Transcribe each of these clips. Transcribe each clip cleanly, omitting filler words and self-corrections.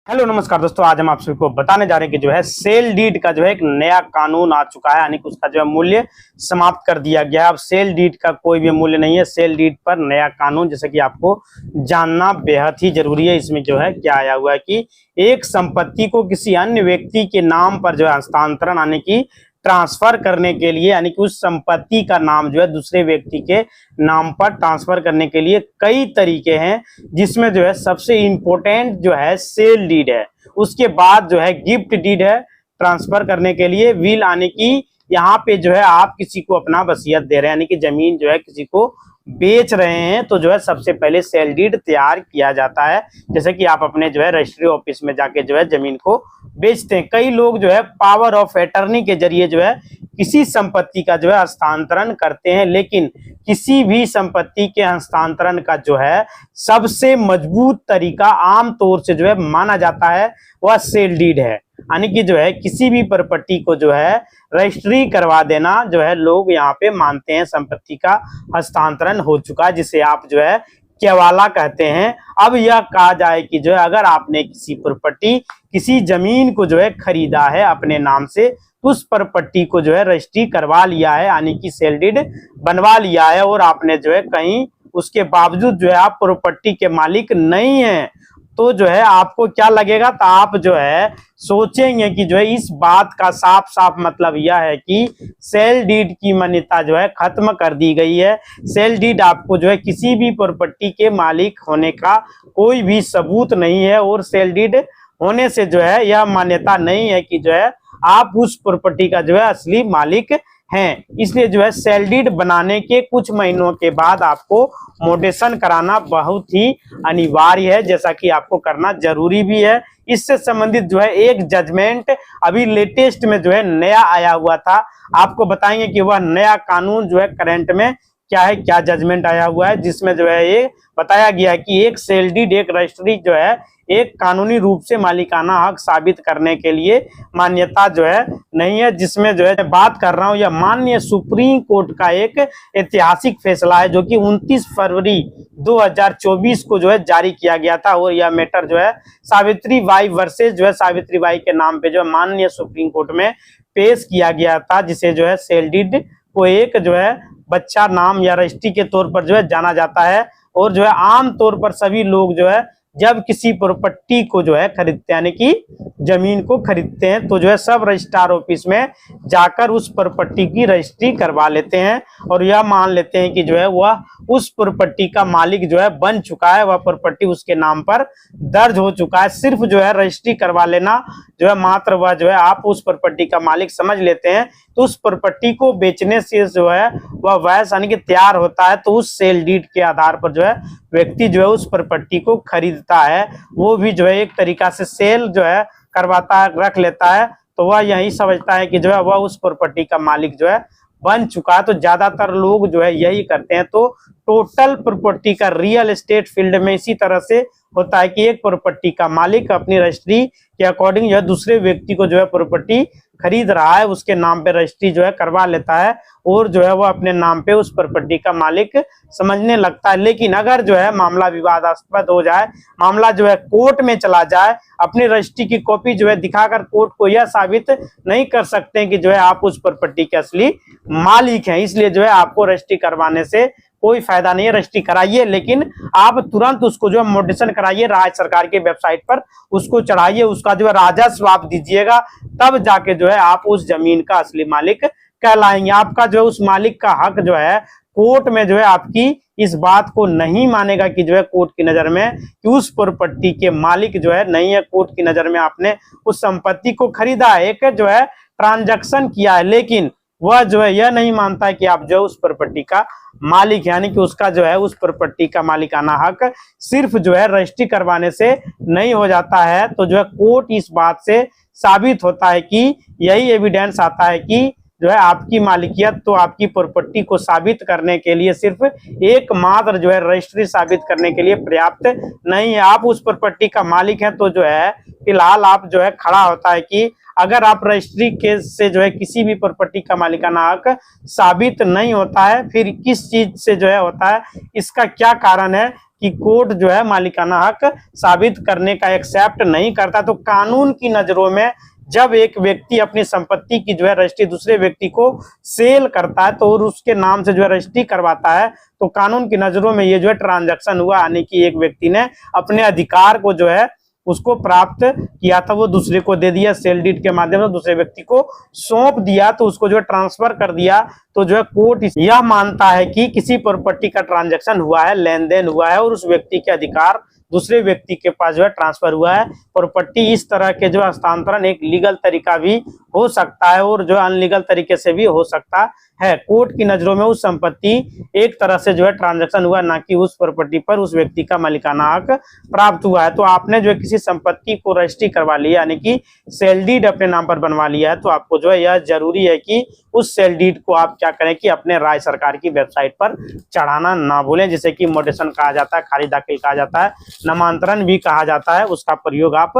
Hello नमस्कार दोस्तों, आज हम आप सभी को बताने जा रहे हैं कि जो है सेल डीड का जो है एक नया कानून आ चुका है। यानी कि उसका जो है मूल्य समाप्त कर दिया गया है। अब सेल डीड का कोई भी मूल्य नहीं है। सेल डीड पर नया कानून, जैसे कि आपको जानना बेहद ही जरूरी है। इसमें जो है क्या आया हुआ है कि एक संपत्ति को किसी अन्य व्यक्ति के नाम पर जो है हस्तांतरण यानी कि ट्रांसफर करने के लिए, यानी कि उस संपत्ति का नाम जो है दूसरे व्यक्ति के नाम पर ट्रांसफर करने के लिए कई तरीके हैं, जिसमें जो है सबसे इंपॉर्टेंट जो है सेल डीड है। उसके बाद जो है गिफ्ट डीड है ट्रांसफर करने के लिए। विल यानी कि यहाँ पे जो है आप किसी को अपना वसीयत दे रहे हैं, यानी कि जमीन जो है किसी को बेच रहे हैं, तो जो है सबसे पहले सेल डीड तैयार किया जाता है। जैसे कि आप अपने जो है रजिस्ट्री ऑफिस में जाके जो है जमीन को बेचते हैं। कई लोग जो है पावर ऑफ अटर्नी के जरिए जो है किसी संपत्ति का जो है हस्तांतरण करते हैं, लेकिन किसी भी संपत्ति के हस्तांतरण का जो है सबसे मजबूत तरीका आमतौर से जो है माना जाता है वह सेल डीड है। यानी कि जो है किसी भी प्रॉपर्टी को जो है रजिस्ट्री करवा देना जो है लोग यहाँ पे मानते हैं संपत्ति का हस्तांतरण हो चुका है, जिसे आप जो है केवाला कहते हैं। अब यह कहा जाए कि जो है अगर आपने किसी प्रॉपर्टी किसी जमीन को जो है खरीदा है अपने नाम से, तो उस प्रॉपर्टी को जो है रजिस्ट्री करवा लिया है, यानी कि सेल डीड बनवा लिया है, और आपने जो है कहीं उसके बावजूद जो है आप प्रॉपर्टी के मालिक नहीं है, तो जो है आपको क्या लगेगा, तो आप जो है सोचेंगे कि जो है इस बात का साफ साफ मतलब यह है कि सेल डीड की मान्यता जो है खत्म कर दी गई है। सेल डीड आपको जो है किसी भी प्रॉपर्टी के मालिक होने का कोई भी सबूत नहीं है, और सेल डीड होने से जो है यह मान्यता नहीं है कि जो है आप उस प्रॉपर्टी का जो है असली मालिक हैं। इसलिए जो है सेल डीड बनाने के कुछ महीनों के बाद आपको मोडेशन कराना बहुत ही अनिवार्य है, जैसा कि आपको करना जरूरी भी है। इससे संबंधित जो है एक जजमेंट अभी लेटेस्ट में जो है नया आया हुआ था, आपको बताएंगे कि वह नया कानून जो है करंट में क्या है, क्या जजमेंट आया हुआ है, जिसमें जो है ये बताया गया है कि एक सेल डीड एक रजिस्ट्री जो है एक कानूनी रूप से मालिकाना हक साबित करने के लिए मान्यता जो है नहीं है। जिसमें जो है बात कर रहा हूं, यह माननीय सुप्रीम कोर्ट का एक ऐतिहासिक फैसला है, जो कि 29 फरवरी 2024 को जो है जारी किया गया था। और यह मैटर जो है सावित्री बाई वर्सेस जो है सावित्री बाई के नाम पे जो है माननीय सुप्रीम कोर्ट में पेश किया गया था, जिसे जो है सेल डीड को एक जो है बच्चा नाम या रजिस्ट्री के तौर पर जो है जाना जाता है। और जो है आम तौर पर सभी लोग जो है जब किसी प्रॉपर्टी को जो है खरीदते हैं, यानी कि जमीन को खरीदते हैं, तो जो है सब रजिस्ट्रार ऑफिस में जाकर उस प्रॉपर्टी की रजिस्ट्री करवा लेते हैं, और यह मान लेते हैं कि जो है वह उस प्रॉपर्टी का मालिक जो है बन चुका है, वह प्रॉपर्टी उसके नाम पर दर्ज हो चुका है। सिर्फ जो है रजिस्ट्री करवा लेना जो है मात्र वह जो है आप उस प्रॉपर्टी का मालिक समझ लेते हैं, तो उस प्रॉपर्टी को बेचने से जो है वह वैस यानी कि तैयार होता है, तो उस सेल डीड के आधार पर जो है व्यक्ति जो है उस प्रॉपर्टी को खरीदता है। वो भी जो है एक तरीका से सेल जो है करवाता है, रख लेता है, तो वह यही समझता है कि जो है वह उस प्रॉपर्टी का मालिक जो है बन चुका है। तो ज्यादातर लोग जो है यही करते हैं। तो टोटल प्रॉपर्टी का रियल एस्टेट फील्ड में इसी तरह से होता है कि एक प्रॉपर्टी का मालिक अपनी रजिस्ट्री के अकॉर्डिंग जो है दूसरे व्यक्ति को जो है प्रॉपर्टी खरीद रहा है उसके नाम पे रजिस्ट्री जो है करवा लेता है, और जो है वो अपने नाम पे उस प्रॉपर्टी का मालिक समझने लगता है। लेकिन अगर जो है मामला विवादास्पद हो जाए, मामला जो है कोर्ट में चला जाए, अपनी रजिस्ट्री की कॉपी जो है दिखाकर कोर्ट को यह साबित नहीं कर सकते कि जो है आप उस प्रॉपर्टी के असली मालिक हैं, इसलिए जो है आपको रजिस्ट्री करवाने से कोई फायदा नहीं है। रजिस्ट्री कराइए, लेकिन आप तुरंत उसको जो है मोडिशन कराइए, राज्य सरकार के वेबसाइट पर उसको चढ़ाइए, उसका जो है राजस्व आप दीजिएगा, तब जाके जो है आप उस जमीन का असली मालिक कहलाएंगे। आपका जो है उस मालिक का हक जो है कोर्ट में जो है आपकी इस बात को नहीं मानेगा कि जो है कोर्ट की नजर में कि उस प्रॉपर्टी के मालिक जो है नहीं है। कोर्ट की नजर में आपने उस संपत्ति को खरीदा है, एक जो है ट्रांजैक्शन किया है, लेकिन वह जो है यह नहीं मानता है कि आप जो उस प्रॉपर्टी का मालिक, यानी कि उसका जो है उस प्रॉपर्टी का मालिकाना हक सिर्फ जो है रजिस्ट्री करवाने से नहीं हो जाता है। तो जो है कोर्ट इस बात से साबित होता है कि यही एविडेंस आता है कि जो है आपकी मालिकियत तो आपकी प्रॉपर्टी को साबित करने के लिए सिर्फ एकमात्र जो है रजिस्ट्री साबित करने के लिए पर्याप्त नहीं है। आप उस प्रॉपर्टी का मालिक हैं, तो जो है फिलहाल आप जो है खड़ा होता है कि अगर आप रजिस्ट्री केस से जो है किसी भी प्रॉपर्टी का मालिकाना हक साबित नहीं होता है, फिर किस चीज से जो है होता है, इसका क्या कारण है कि कोर्ट जो है मालिकाना हक साबित करने का एक्सेप्ट नहीं करता। तो कानून की नजरों में जब एक व्यक्ति अपनी संपत्ति की जो है रजिस्ट्री दूसरे व्यक्ति को सेल करता है तो और उसके नाम से जो है रजिस्ट्री करवाता है, तो कानून की नजरों में ये जो है ट्रांजैक्शन हुआ, यानी कि एक व्यक्ति ने अपने अधिकार को जो है उसको प्राप्त किया था, वो दूसरे को दे दिया, सेल डीड के माध्यम से दूसरे व्यक्ति को सौंप दिया, तो उसको जो है ट्रांसफर कर दिया। तो जो है कोर्ट यह मानता है कि किसी प्रॉपर्टी का ट्रांजैक्शन हुआ है, लेन देन हुआ है और उस व्यक्ति के अधिकार दूसरे व्यक्ति के पास जो है ट्रांसफर हुआ है। प्रॉपर्टी इस तरह के जो हस्तांतरण एक लीगल तरीका भी हो सकता है और जो अनलीगल तरीके से भी हो सकता है। कोर्ट की नजरों में उस संपत्ति एक तरह से जो है ट्रांजैक्शन हुआ, ना कि उस प्रॉपर्टी पर उस व्यक्ति का मालिकाना हक प्राप्त हुआ है। तो आपने जो है किसी संपत्ति को रजिस्ट्री करवा लिया, यानी कि सेल डीड अपने नाम पर बनवा लिया है, तो आपको जो है यह जरूरी है कि उस सेल डीड को आप क्या करें कि अपने राज्य सरकार की वेबसाइट पर चढ़ाना ना भूलें, जिसे कि मोटेशन कहा जाता है, खारिज दाखिल कहा जाता है, नामांतरण भी कहा जाता है। उसका प्रयोग आप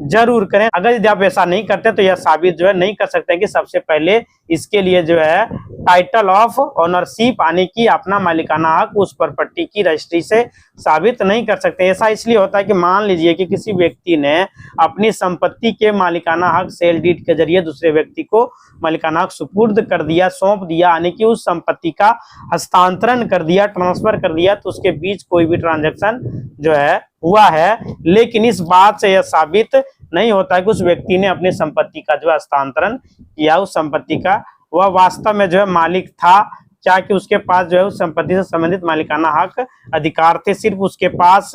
जरूर करें। अगर यदि आप ऐसा नहीं करते तो यह साबित जो है नहीं कर सकते कि सबसे पहले इसके लिए जो है टाइटल ऑफ ओनरशिप, यानी कि अपना मालिकाना हक उस प्रॉपर्टी की रजिस्ट्री से साबित नहीं कर सकते। ऐसा इसलिए होता है कि मान लीजिए कि किसी व्यक्ति ने अपनी संपत्ति के मालिकाना हक सेल डीड के जरिए दूसरे व्यक्ति को मालिकाना हक सुपुर्द कर दिया, सौंप दिया, यानी कि उस संपत्ति का हस्तांतरण कर दिया, ट्रांसफर कर दिया, तो उसके बीच कोई भी ट्रांजैक्शन जो है हुआ है। लेकिन इस बात से यह साबित नहीं होता है कि उस व्यक्ति ने अपनी संपत्ति का जो हस्तांतरण किया, उस संपत्ति का वह वास्तव में जो है मालिक था, क्या कि उसके पास जो है उस संपत्ति से संबंधित मालिकाना हक अधिकार थे, सिर्फ उसके पास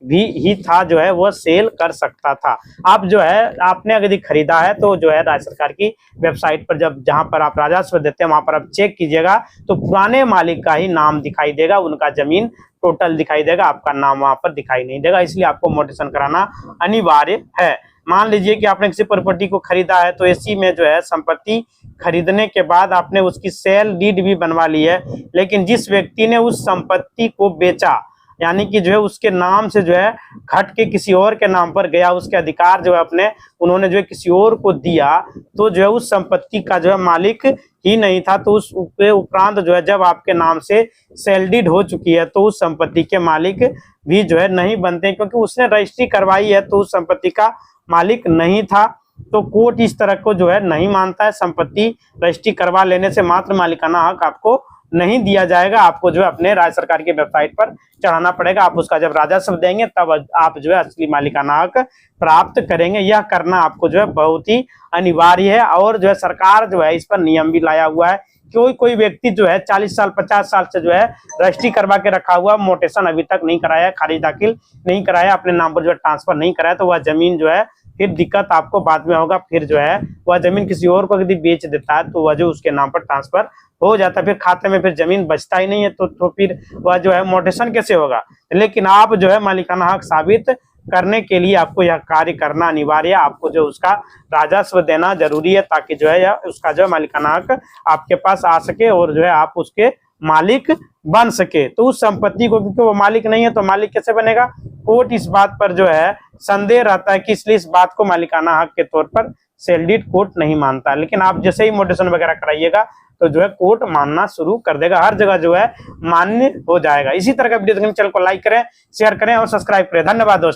भी ही था जो है वह सेल कर सकता था। आप जो है आपने अगर खरीदा है तो जो है राज्य सरकार की वेबसाइट पर जब जहां पर आप राजस्व देते हैं वहां पर आप चेक कीजिएगा तो पुराने मालिक का ही नाम दिखाई देगा, उनका जमीन टोटल दिखाई देगा, आपका नाम वहां पर दिखाई नहीं देगा। इसलिए आपको मोटेशन कराना अनिवार्य है। मान लीजिए कि आपने किसी प्रॉपर्टी को खरीदा है तो इसी में जो है संपत्ति खरीदने के बाद आपने उसकी सेल डीड भी बनवा ली है, लेकिन जिस व्यक्ति ने उस संपत्ति को बेचा, यानी कि जो है उसके नाम से जो है घट के किसी और के नाम पर गया, उसके अधिकार जो है अपने उन्होंने जो है किसी और को दिया, तो जो है उस संपत्ति का जो है मालिक ही नहीं था। तो उस उपरांत जो है जब आपके नाम से सेल डीड हो चुकी है तो उस संपत्ति के मालिक भी जो है नहीं बनते, क्योंकि उसने रजिस्ट्री करवाई है तो उस संपत्ति का मालिक नहीं था। तो कोर्ट इस तरह को जो है नहीं मानता है। संपत्ति रजिस्ट्री करवा लेने से मात्र मालिकाना हक आपको नहीं दिया जाएगा, आपको जो है अपने राज्य सरकार की वेबसाइट पर चढ़ाना पड़ेगा। आप उसका जब राजस्व देंगे तब आप जो है असली मालिकाना हक प्राप्त करेंगे। यह करना आपको जो है बहुत ही अनिवार्य है। और जो है सरकार जो है इस पर नियम भी लाया हुआ है। कोई व्यक्ति जो है 40 साल 50 साल से जो है रजिस्ट्री करवा के रखा हुआ, मोटेशन अभी तक नहीं कराया, खारिज दाखिल नहीं कराया, अपने नाम पर जो है ट्रांसफर नहीं कराया, तो वह जमीन जो है फिर दिक्कत आपको बाद में होगा। फिर जो है वह जमीन किसी और को यदि बेच देता है तो वह जो उसके नाम पर ट्रांसफर हो जाता है, फिर खाते में फिर जमीन बचता ही नहीं है, तो फिर वह जो है मोटेशन कैसे होगा। लेकिन आप जो है मालिकाना हक साबित करने के लिए आपको यह कार्य करना अनिवार्य है। आपको जो उसका राजस्व देना जरूरी है ताकि जो है उसका जो मालिकाना हक आपके पास आ सके और जो है आप उसके मालिक बन सके। तो उस संपत्ति को, क्योंकि वो मालिक नहीं है तो मालिक कैसे बनेगा। कोर्ट इस बात पर जो है संदेह रहता है कि इसलिए इस बात को मालिकाना हक के तौर पर सेल डीड कोर्ट नहीं मानता। लेकिन आप जैसे ही मोटेशन वगैरह कराइएगा तो जो है कोर्ट मानना शुरू कर देगा, हर जगह जो है मान्य हो जाएगा। इसी तरह का वीडियो देखने चैनल को लाइक करें, शेयर करें और सब्सक्राइब करें। धन्यवाद दोस्तों।